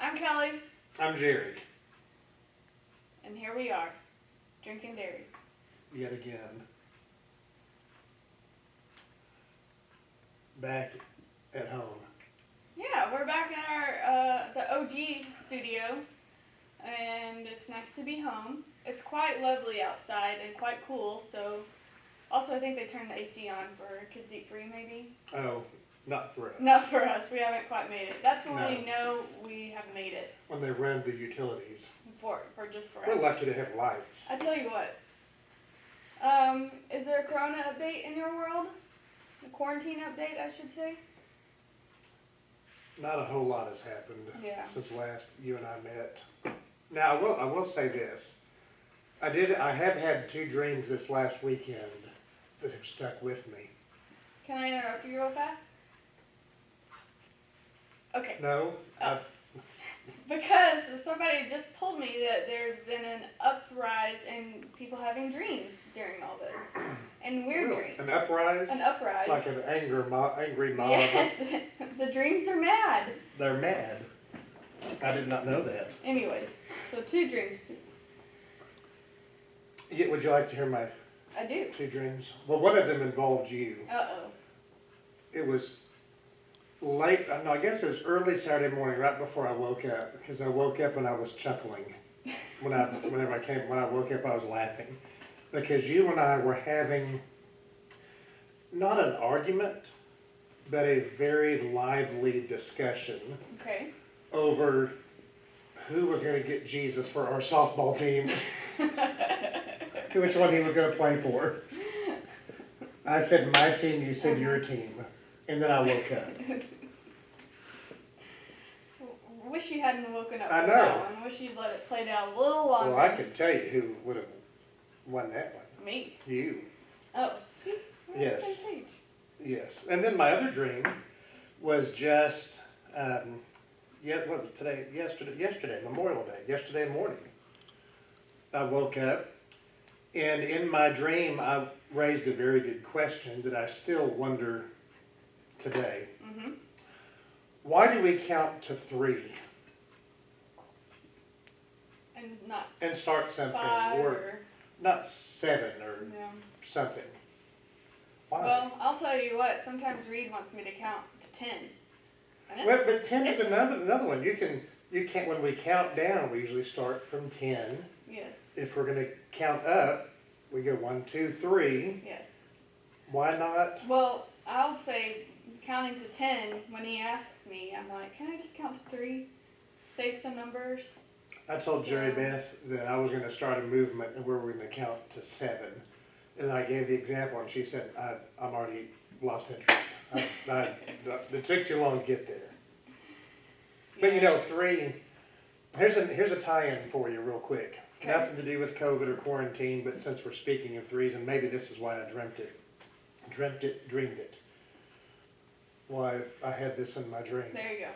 I'm Kelly. I'm Jerry. And here we are, drinking dairy. Yet again. Back at home. Yeah, we're back in our the OG studio, and it's nice to be home. It's quite lovely outside and quite cool, so also I think they turned the AC on for Kids Eat Free maybe. Oh, not for us. Not for us, we haven't quite made it. That's when No. we know we have made it. When they run the utilities. For just for We're us. lucky to have lights. I tell you what. Is there a Corona update in your world? A quarantine update, I should say. Not a whole lot has happened Yeah. since last you and I met. Now I will say this. I have had 2 dreams this last weekend that have stuck with me. Can I interrupt you real fast? Okay. No? Oh. Because somebody just told me that there's been an uprise in people having dreams during all this. And weird Really? dreams. An uprise? An uprise. Like an angry mob? Yes. The dreams are mad. They're mad. I did not know that. Anyways, so 2 dreams. Yeah, would you like to hear my I do. 2 dreams? Well, one of them involved you. Uh-oh. It was late, no, I guess it was early Saturday morning, right before I woke up, because I woke up and I was chuckling. When I woke up, I was laughing. Because you and I were having, not an argument, but a very lively discussion Okay. over who was going to get Jesus for our softball team. Which one he was going to play for. I said my team, you said your team. And then I woke up. Wish you hadn't woken up I for know. that one. Wish you'd let it play down a little longer. Well, I could tell you who would have won that one. Me. You. Oh, see? We're on the Yes. same page. Yes. And then my other dream was just, yesterday, Memorial Day, yesterday morning. I woke up, and in my dream, I raised a very good question that I still wonder today. Mm-hmm. Why do we count to 3 And not and start something, 5 or or not 7 or no. something? Why? Well, I'll tell you what. Sometimes Reed wants me to count to 10. And Well, but 10 is it's- another one. You can't. When we count down, we usually start from 10. Yes. If we're going to count up, we go 1, 2, 3. Yes. Why not? Well, I'll say counting to 10. When he asks me, I'm like, can I just count to 3? Save some numbers. I told Jerry So- Beth that I was going to start a movement and where we're going to count to 7. And I gave the example, and she said, I'm already lost interest. It took too long to get there. But you know, 3, here's a tie-in for you real quick. Okay. Nothing to do with COVID or quarantine, but since we're speaking of 3s, and maybe this is why I dreamed it. Why I had this in my dream. There you go.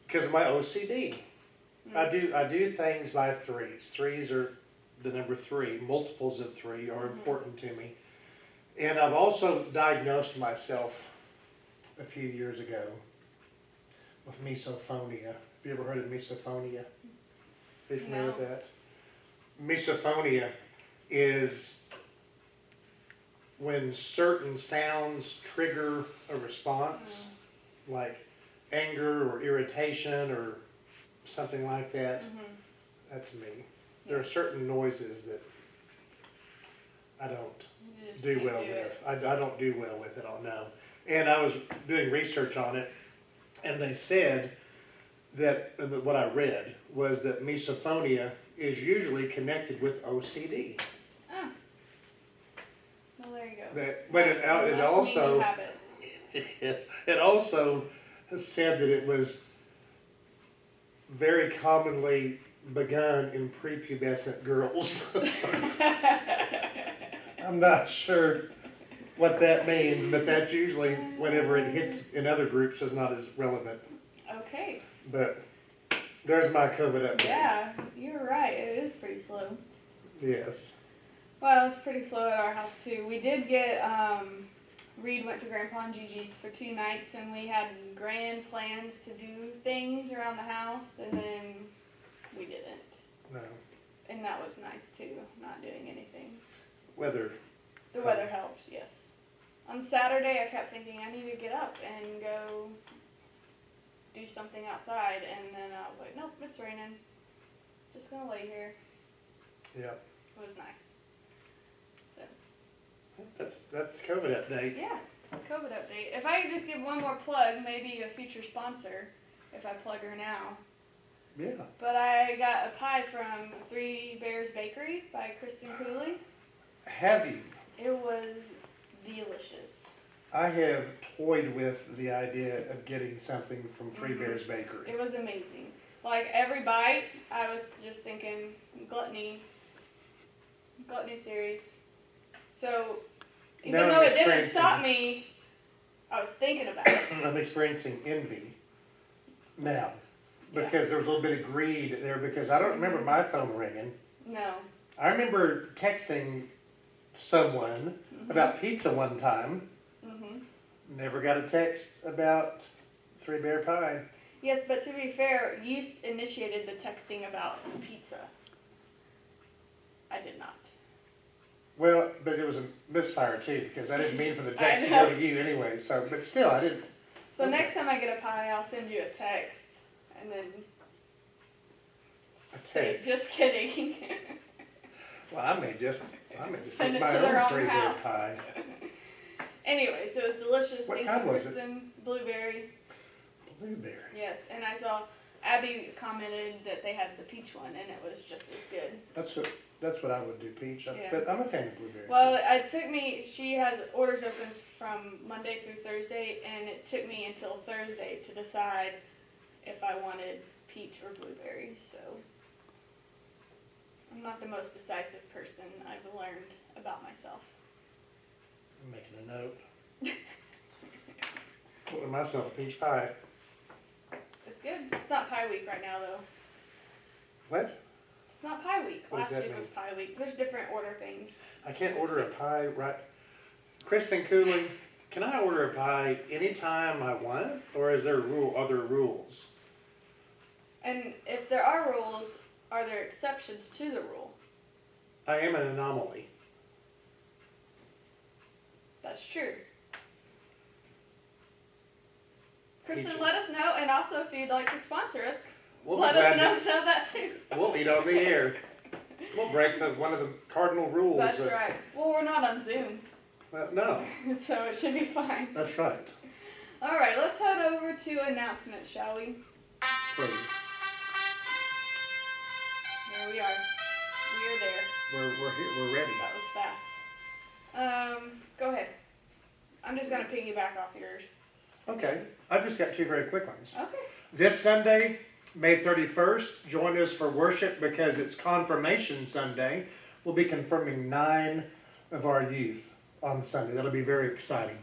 Because of my OCD. Mm. I do things by 3s. 3s are the number 3. Multiples of 3 are important to me. And I've also diagnosed myself a few years ago with misophonia. Have you ever heard of misophonia? Are you familiar with No. that? Misophonia is when certain sounds trigger a response, like anger or irritation or something like that. Mm-hmm. That's me. There are certain noises that I don't You just do can't well do it. with. I don't do well with it, I'll know. And I was doing research on it, and they said that what I read was that misophonia is usually connected with OCD. Ah. Well, there you go. But it Must mean also you have it. yes, it also said that it was very commonly begun in prepubescent girls. So, I'm not sure what that means, but that's usually whenever it hits in other groups is not as relevant. Okay. But there's my COVID update. Yeah, you're right. It is pretty slow. Yes. Well, it's pretty slow at our house too. We did get Reed went to Grandpa and Gigi's for 2 nights, and we had grand plans to do things around the house, and then we didn't. No. And that was nice too, not doing anything. Weather. The weather helped, yes. On Saturday, I kept thinking I need to get up and go do something outside, and then I was like, nope, it's raining. Just gonna lay here. Yeah. It was nice. So. That's the COVID update. Yeah, COVID update. If I could just give one more plug, maybe a future sponsor, if I plug her now. Yeah. But I got a pie from Three Bears Bakery by Kristen Cooley. Have you? It was delicious. I have toyed with the idea of getting something from Three Bears Bakery. It was amazing. Like every bite, I was just thinking gluttony series. So even though it didn't stop me, I was thinking about it. I'm experiencing envy now because there was a little bit of greed there because I don't remember my phone ringing. No. I remember texting someone about pizza one time. Never got a text about Three Bear Pie. Yes, but to be fair, you initiated the texting about pizza. I did not. Well, but it was a misfire too because I didn't mean for the text to go to you anyway. So, but still, I didn't. So next time I get a pie, I'll send you a text and then. A text. Just kidding. Well, I may just send make it my to the own wrong Three Bear house. Pie. Anyways, it was delicious. What Thank kind you, was it? Kristen. Blueberry. Blueberry. Yes, and I saw Abby commented that they had the peach one, and it was just as good. That's what I would do, peach. Yeah. But I'm a fan of blueberry. Well, she has orders opens from Monday through Thursday, and it took me until Thursday to decide if I wanted peach or blueberry. So I'm not the most decisive person, I've learned about myself. I'm making a note. Order myself a peach pie. It's good. It's not pie week right now, though. What? It's not pie week. What does Last that week was mean? pie week. There's different order things. I can't order a pie right. Kristen Cooley, can I order a pie anytime I want, or is there other rules? And if there are rules, are there exceptions to the rule? I am an anomaly. That's true. Kristen, Peaches. let us know, and also if you'd like to sponsor us, We'll let be us glad know that too. We'll eat on the air. We'll break one of the cardinal rules. That's right. Well, we're not on Zoom, Well, no, so it should be fine. that's right. All right, let's head over to announcements, shall we? Please. Here we are. We are there. We're here. We're ready. That was fast. Go ahead. I'm just gonna piggyback off yours. Okay. I've just got two very quick ones. Okay. This Sunday, May 31st, join us for worship because it's Confirmation Sunday. We'll be confirming 9 of our youth on Sunday. That'll be very exciting.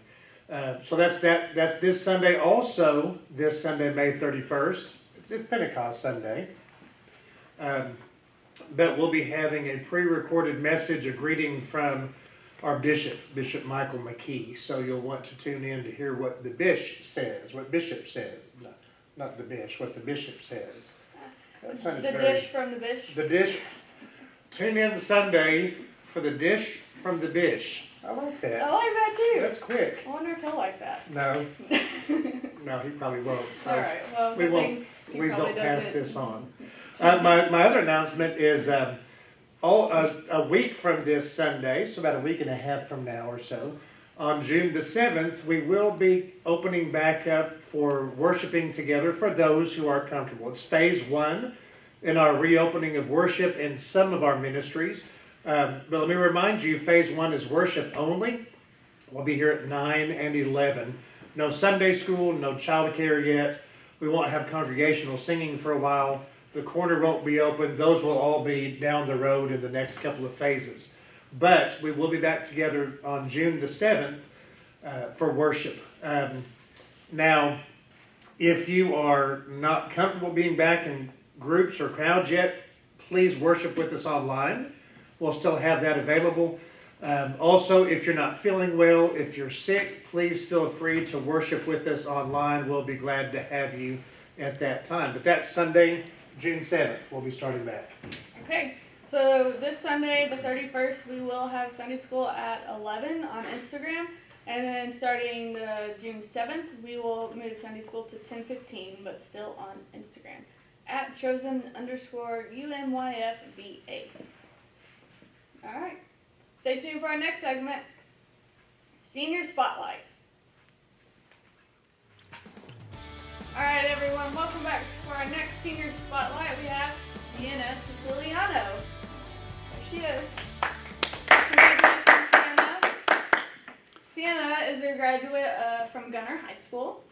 So that's this Sunday. Also, this Sunday, May 31st, it's Pentecost Sunday. But we'll be having a pre-recorded message, a greeting from our bishop, Bishop Michael McKee. So you'll want to tune in to hear what the bishop says. What not the bish, what the bishop says. That sounded The very, dish from the bish. the dish. Tune in Sunday for the dish from the bish. I like that. I like that too. That's quick. I wonder if he'll like that. No. No, he probably won't. So All right. Well, we good won't. thing he Please probably don't pass doesn't. this on. My other announcement is a week from this Sunday, so about a week and a half from now or so, on June the 7th, we will be opening back up for worshiping together for those who are comfortable. It's phase 1 in our reopening of worship in some of our ministries. But let me remind you, phase 1 is worship only. We'll be here at 9 and 11. No Sunday school, no childcare yet. We won't have congregational singing for a while. The corner won't be open. Those will all be down the road in the next couple of phases. But we will be back together on June the 7th for worship. Now, if you are not comfortable being back in groups or crowds yet, please worship with us online. We'll still have that available. Also, if you're not feeling well, if you're sick, please feel free to worship with us online. We'll be glad to have you at that time. But that's Sunday, June 7th. We'll be starting back. Okay. So this Sunday, the 31st, we will have Sunday school at 11 on Instagram. And then starting the June 7th, we will move Sunday school to 10:15, but still on Instagram. At chosen_UMYFBA. All right. Stay tuned for our next segment, Senior Spotlight. All right, everyone, welcome back for our next Senior Spotlight. We have Siena Siciliano. There she is. Congratulations, Siena. Siena is a graduate from Gunter High School.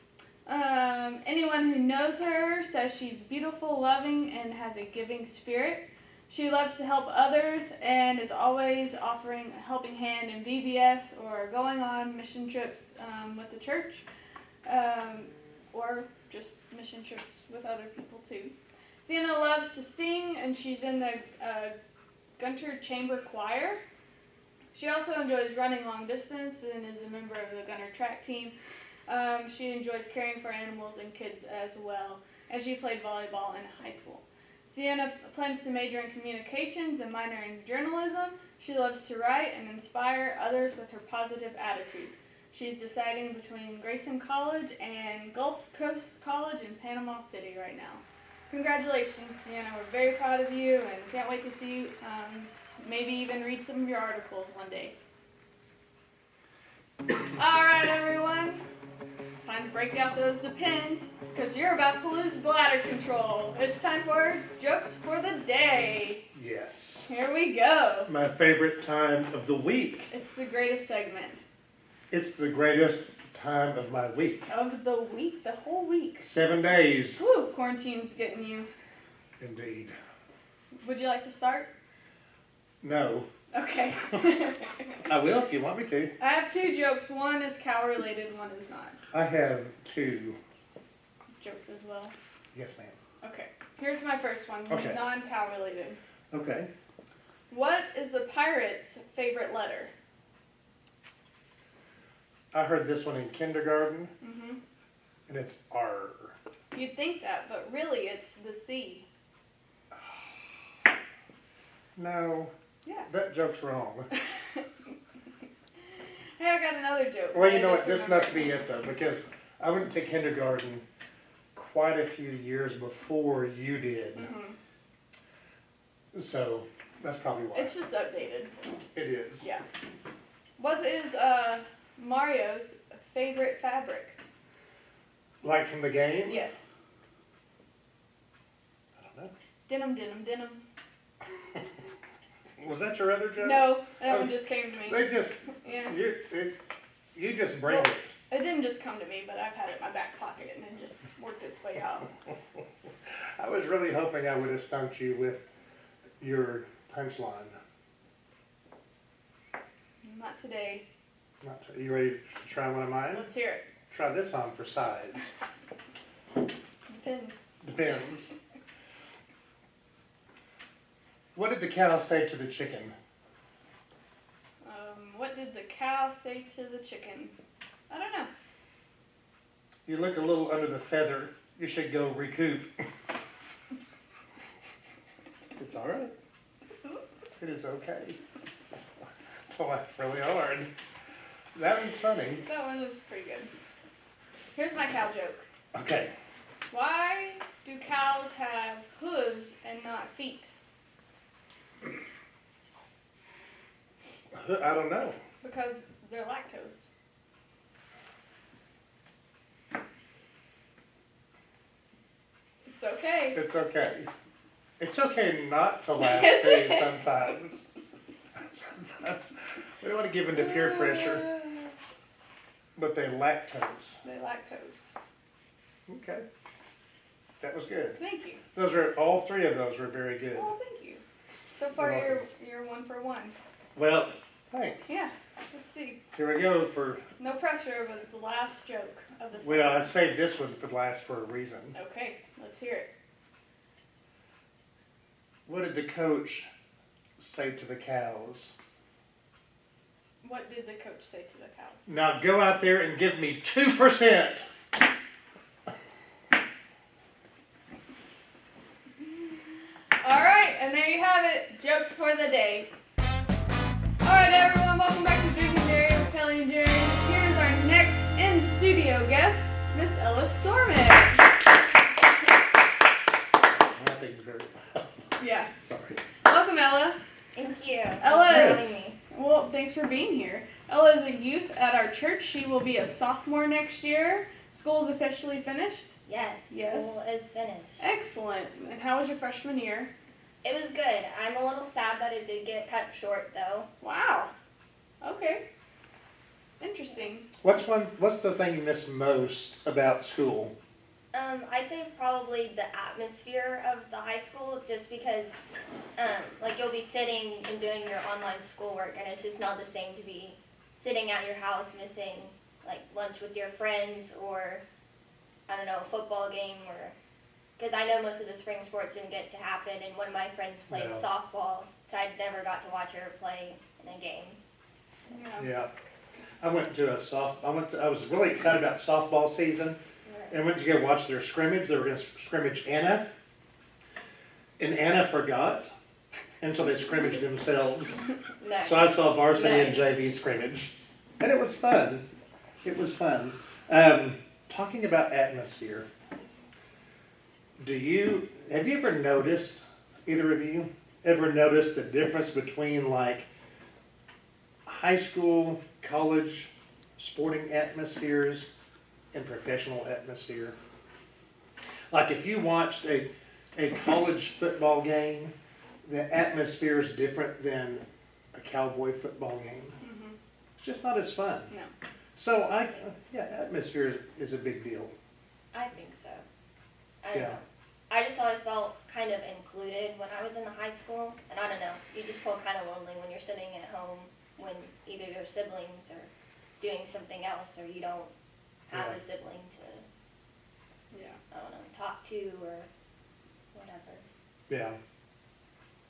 Anyone who knows her says she's beautiful, loving, and has a giving spirit. She loves to help others and is always offering a helping hand in VBS or going on mission trips with the church, or just mission trips with other people too. Siena loves to sing, and she's in the Gunter Chamber Choir. She also enjoys running long distance and is a member of the Gunter track team. She enjoys caring for animals and kids as well, and she played volleyball in high school. Siena plans to major in communications and minor in journalism. She loves to write and inspire others with her positive attitude. She's deciding between Grayson College and Gulf Coast College in Panama City right now. Congratulations, Siena. We're very proud of you and can't wait to see you, maybe even read some of your articles one day. All right, everyone. Time to break out those Depends, because you're about to lose bladder control. It's time for Jokes for the Day. Yes. Here we go. My favorite time of the week. It's the greatest segment. It's the greatest time of my week. Of the week, the whole week. 7 days. Whew, quarantine's getting you. Indeed. Would you like to start? No. Okay. I will if you want me to. I have two jokes. One is cow-related, one is not. I have 2 jokes as well. Yes, ma'am. Okay. Here's my first one. Okay. Non-cow related. Okay. What is a pirate's favorite letter? I heard this one in kindergarten, Mm-hmm. and it's R. You'd think that, but really it's the C. No. Yeah. That joke's wrong. Hey, I got another joke. Well, you know I what? just This remembered. must be it, though, because I went to kindergarten quite a few years before you did. Mhm. So that's probably why. It's just updated. It is. Yeah. What is Mario's favorite fabric? Like from the game? Yes. I don't know. Denim, denim, denim. Was that your other joke? No, that Oh, one just came to me. They just, Yeah. you just bring Well, it. It didn't just come to me, but I've had it in my back pocket and it just worked its way out. I was really hoping I would have stumped you with your punchline. Not today. You ready to try one of mine? Let's hear it. Try this on for size. Depends. Depends. What did the cow say to the chicken? What did the cow say to the chicken? I don't know. You look a little under the feather. You should go recoup. It's all right. It is okay. Don't laugh really hard. That one's funny. That one was pretty good. Here's my cow joke. Okay. Why do cows have hooves and not feet? I don't know. Because they're lactose. It's okay. It's okay. It's okay not to laugh Is too it? sometimes. Sometimes we don't want to give into peer pressure, but they lactose. They're lactose. Okay. That was good. Thank you. Those are all 3 of those were very good. Well, thank you. So far, You're you're 1 for 1. Well, thanks. Yeah. Let's see. Here we go for. No pressure, but it's the last joke of the Well, I segment. saved this one for last for a reason. Okay. Let's hear it. What did the coach say to the cows? What did the coach say to the cows? Now go out there and give me 2%. All right, and there you have it. Jokes for the day. All right, everyone, welcome back to Drinking Jerry with Kelly and Jerry. Here's our next in-studio guest, Miss Ella Stroment. Nothing very loud. Yeah. Sorry. Welcome, Ella. Thank you. Ella Thanks is, for having me. well, thanks for being here. Ella is a youth at our church. She will be a sophomore next year. School's officially finished. Yes, Yes. school is finished. Excellent. And how was your freshman year? It was good. I'm a little sad that it did get cut short, though. Wow. Okay. Interesting. What's the thing you miss most about school? I'd say probably the atmosphere of the high school, just because, like, you'll be sitting and doing your online schoolwork, and it's just not the same to be sitting at your house missing, like, lunch with your friends or, I don't know, a football game or... Because I know most of the spring sports didn't get to happen, and one of my friends played No. softball, so I never got to watch her play in a game. Yeah. I was really excited about softball season. And went to go watch their scrimmage. They were going to scrimmage Anna. And Anna forgot. And so they scrimmaged themselves. Nice. So I saw varsity and Nice. JV scrimmage. And it was fun. It was fun. Talking about atmosphere. Have you ever noticed, either of you, ever noticed the difference between like high school, college, sporting atmospheres and professional atmosphere? Like if you watched a college football game, the atmosphere is different than a cowboy football game. Mm-hmm. It's just not as fun. No. So atmosphere is a big deal. I think so. I don't Yeah. know. I just always felt kind of included when I was in the high school, and I don't know, you just feel kind of lonely when you're sitting at home when either your siblings are doing something else or you don't have Yeah. a sibling to, Yeah. I don't know, talk to or whatever. Yeah.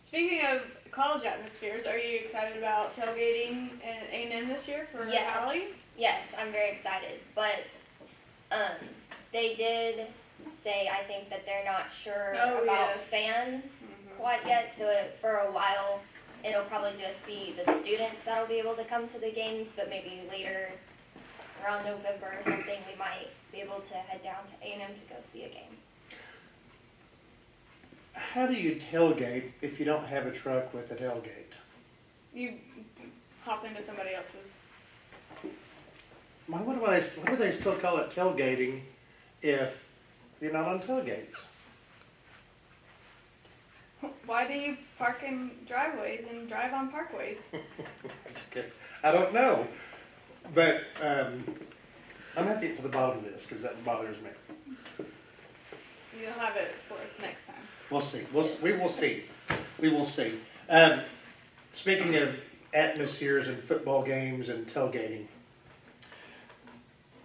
Speaking of college atmospheres, are you excited about tailgating at A&M this year for Valley? Yes, I'm very excited, but they did say, I think, that they're not sure Oh, about yes. fans Mhm. quite yet, so for a while it'll probably just be the students that'll be able to come to the games, but maybe later around November or something we might be able to head down to A&M to go see a game. How do you tailgate if you don't have a truck with a tailgate? You hop into somebody else's. Why do they still call it tailgating if you're not on tailgates? Why do you park in driveways and drive on parkways? That's good. I don't know, but I'm gonna have to get to the bottom of this because that bothers me. You'll have it for us next time. We'll see. We will see. We will see. Speaking of atmospheres and football games and tailgating,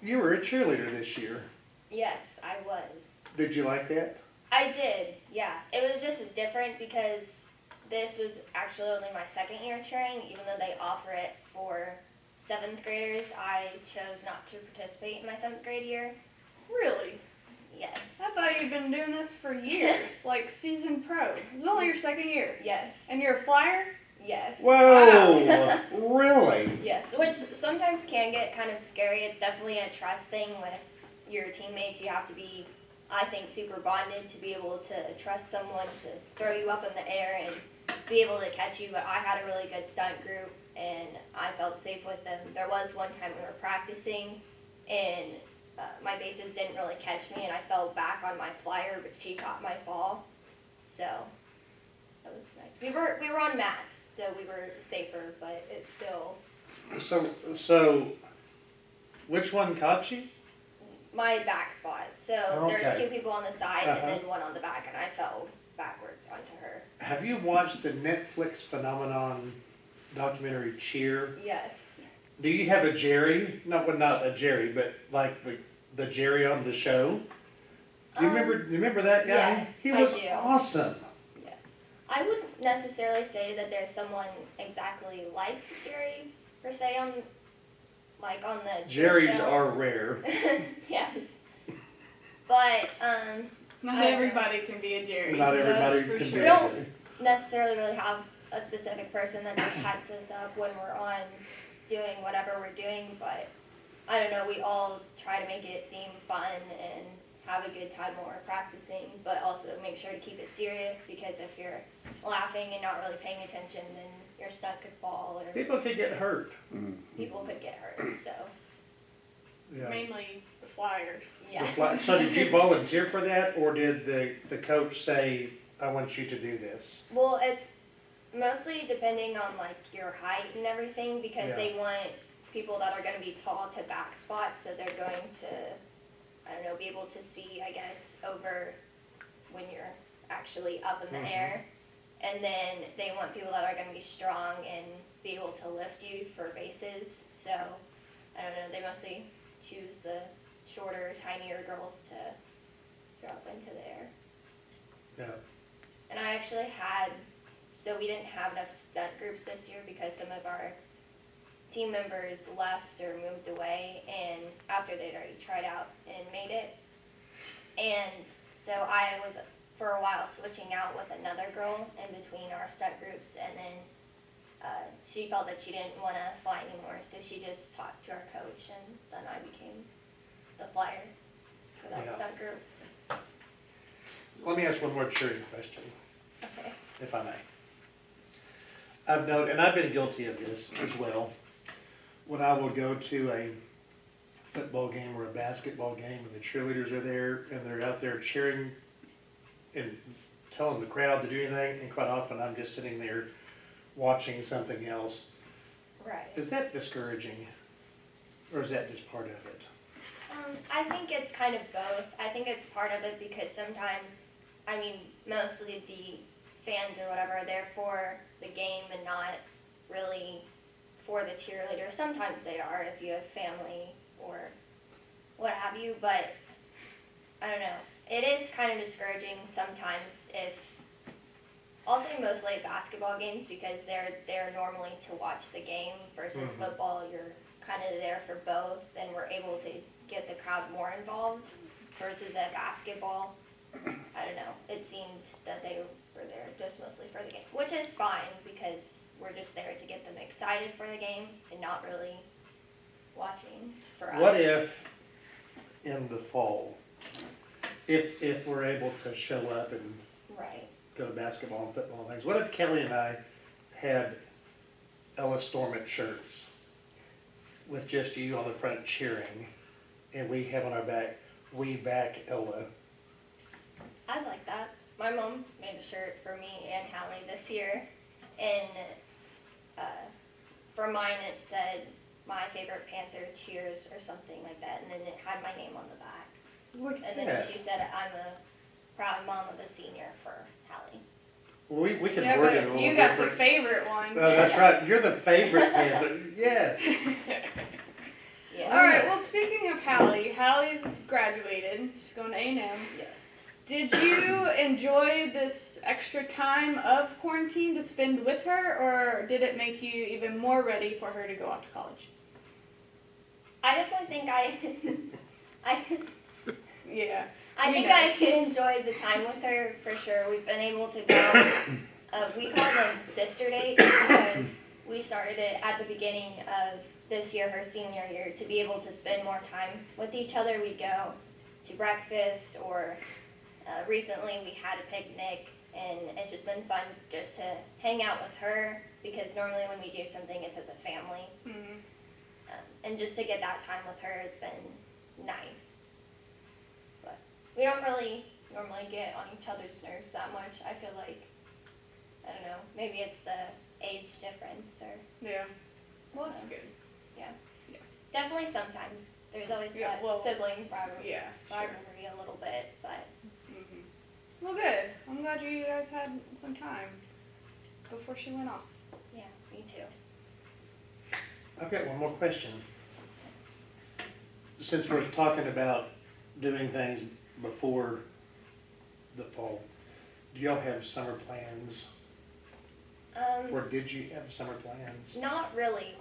you were a cheerleader this year. Yes, I was. Did you like that? I did, yeah. It was just different because this was actually only my second year cheering, even though they offer it for 7th graders. I chose not to participate in my 7th grade year. Really? Yes. I thought you'd been doing this for years, like seasoned pro. It was only your second year. Yes. And you're a flyer? Yes. Whoa! Really? Yes, which sometimes can get kind of scary. It's definitely a trust thing with your teammates. You have to be, I think, super bonded to be able to trust someone to throw you up in the air and be able to catch you. But I had a really good stunt group, and I felt safe with them. There was one time we were practicing, and my bassist didn't really catch me, and I fell back on my flyer, but she caught my fall. So that was nice. We were on mats, so we were safer, but it's still... So, which one caught you? My back spot. So there's Okay. 2 people on the side Uh-huh. and then one on the back, and I fell backwards onto her. Have you watched the Netflix phenomenon documentary Cheer? Yes. Do you have a Jerry? No, well, not a Jerry, but like the Jerry on the show. Do you remember that guy? Yes, He I was do. awesome. Yes. I wouldn't necessarily say that there's someone exactly like Jerry, per se on the cheer Jerry's show. are rare. Yes. But Not I don't everybody can be a Jerry. Not everybody that's for can sure. be We a don't- Jerry. necessarily really have a specific person that just hypes us up when we're on doing whatever we're doing, but I don't know, we all try to make it seem fun and have a good time while we're practicing, but also make sure to keep it serious, because if you're laughing and not really paying attention, then your stunt could fall or People could get hurt. people could get hurt, so Yeah. Mainly the Flyers. yeah. So did you volunteer for that, or did the coach say, I want you to do this? Well, it's mostly depending on like your height and everything, because Yeah. they want people that are going to be tall to back spot, so they're going to, I don't know, be able to see, I guess, over when you're actually up in the air. And then they want people that are going to be strong and be able to lift you for bases. So, I don't know, they mostly choose the shorter, tinier girls to drop into the air. Yeah. And I actually so we didn't have enough stunt groups this year because some of our team members left or moved away, and after they'd already tried out and made it. And so I was, for a while, switching out with another girl in between our stunt groups, and then she felt that she didn't want to fly anymore, so she just talked to our coach, and then I became the flyer for that Yeah. stunt group. Let me ask one more cheering question, Okay. if I may. I've known, and I've been guilty of this as well, when I will go to a football game or a basketball game and the cheerleaders are there and they're out there cheering and telling the crowd to do anything, and quite often I'm just sitting there watching something else. Right. Is that discouraging, or is that just part of it? I think it's kind of both. I think it's part of it because sometimes, I mean, mostly the fans or whatever are there for the game and not really for the cheerleader. Sometimes they are if you have family or what have you, but I don't know. It is kind of discouraging sometimes if, I'll say mostly at basketball games, because they're there normally to watch the game versus football. You're kind of there for both, and we're able to get the crowd more involved versus at basketball. I don't know. It seemed that they were there just mostly for the game, which is fine because we're just there to get them excited for the game and not really watching for us. What if in the fall, if we're able to show up and Right. go to basketball and football and things, what if Kelly and I had Ella Stroment shirts with just you on the front cheering, and we have on our back, "We back Ella"? I like that. My mom made a shirt for me and Hallie this year, and for mine it said "My favorite Panther cheers" or something like that, and then it had my name on the back. Look at And then that. she said, "I'm a proud mom of a senior" for Hallie. We can Yeah, word it a but little you got the different. favorite one. That's right. You're the favorite Panther. Yes. Yeah. All right. Well, speaking of Hallie's graduated. She's going to A&M. Yes. Did you enjoy this extra time of quarantine to spend with her, or did it make you even more ready for her to go off to college? I definitely think Yeah. I We think know. I enjoyed the time with her for sure. We've been able to go, we call them sister dates because we started it at the beginning of this year, her senior year, to be able to spend more time with each other. We'd go to breakfast, or recently we had a picnic, and it's just been fun just to hang out with her, because normally when we do something it's as a family. Mm-hmm. And just to get that time with her has been nice. But we don't really normally get on each other's nerves that much. I feel like, I don't know, maybe it's the age difference, or Yeah. Well, that's good. definitely sometimes. There's always Yeah, that well, sibling rivalry, Yeah. Sure. rivalry a little bit, but Mm-hmm. Well, good. I'm glad you guys had some time before she went off. yeah, me too. I've got one more question. Since we're talking about doing things before the fall, do y'all have summer plans Or did you have summer plans? Not really.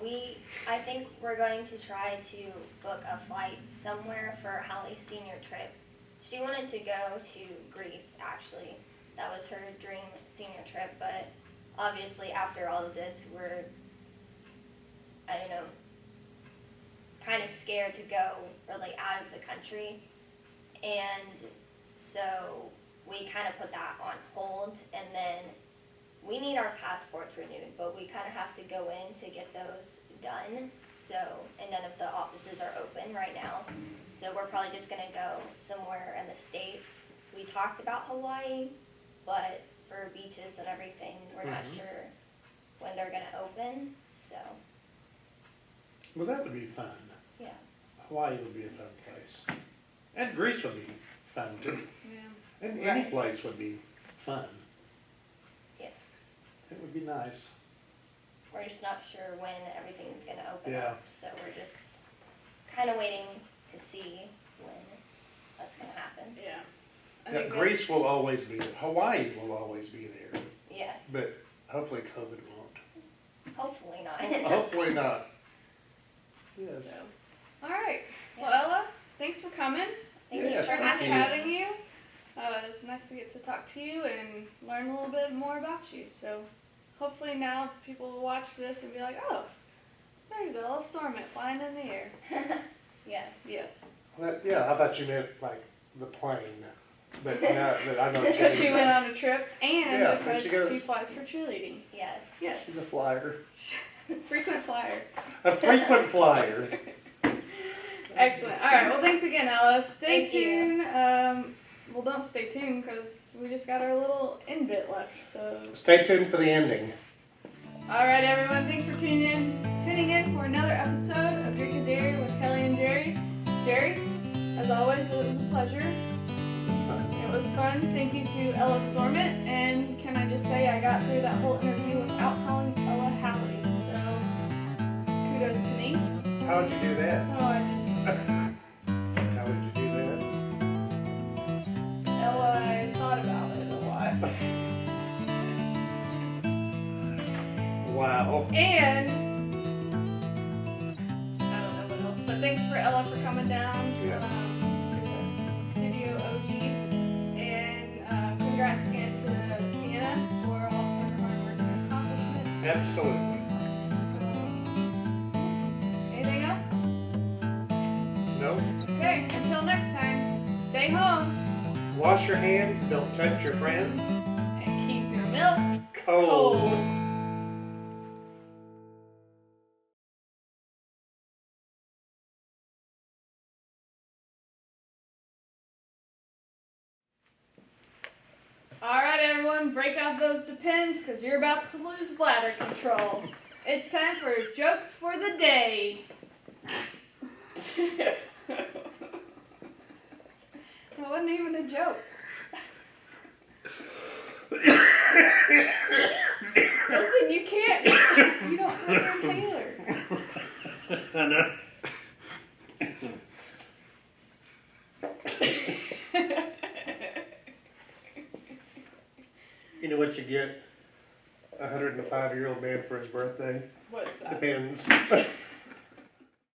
I think we're going to try to book a flight somewhere for Hallie's senior trip. She wanted to go to Greece, actually. That was her dream senior trip, but obviously after all of this, we're, I don't know, kind of scared to go really out of the country. And so we kind of put that on hold, and then we need our passports renewed, but we kind of have to go in to get those done. So, and none of the offices are open right now. So we're probably just gonna go somewhere in the States. We talked about Hawaii, but for beaches and everything, we're not sure when they're gonna open, so. Well, that would be fun. Yeah. Hawaii would be a fun place. And Greece would be fun too. Yeah. And any place would be fun. Yes. It would be nice. We're just not sure when everything's gonna open Yeah. up, so we're just kind of waiting to see when that's gonna happen. Yeah. I Yeah, think Greece will always be there. Hawaii will always be there. Yes. But hopefully COVID won't. Hopefully not. Hopefully not. Yes. So. All right. Well, Ella, thanks for coming. Thank Yes, you for thank Nice you. having you. It's nice to get to talk to you and learn a little bit more about you. So hopefully now people will watch this and be like, oh, there's Ella Stroment flying in the air. Yes. Yes. Well, yeah, I thought you meant like the plane. But now but I know what you Because she mean. went on a trip and Yeah, because she goes. she flies for cheerleading. Yes. Yes. She's a flyer. Frequent flyer. A frequent flyer. Excellent. All right. Well, thanks again, Ella. Stay Thank you. tuned. Well, don't stay tuned because we just got our little end bit left. So. Stay tuned for the ending. All right, everyone. Thanks for tuning in for another episode of Drinking Dairy with Kelly and Jerry. Jerry, as always, it was a pleasure. It's fun. It was fun. Thank you to Ella Stroment. And can I just say I got through that whole interview without calling Ella Hallie. So kudos to me. How'd you do that? Oh, I just How did you do that? Ella, I thought about it a lot. Wow. And I don't know what else, but thanks for Ella for coming down Yes. to the studio OG, and congrats again to Siena for all of her hard work and accomplishments. Absolutely. Anything else? No. Okay, until next time, stay home Wash your hands, don't touch your friends. and keep your milk Cold. cold. Alright everyone, break out those Depends because you're about to lose bladder control. It's time for jokes for the day. That wasn't even a joke. Listen, you can't. You don't have your inhaler. I know. You know what you get a 105-year-old man for his birthday? What's that? Depends.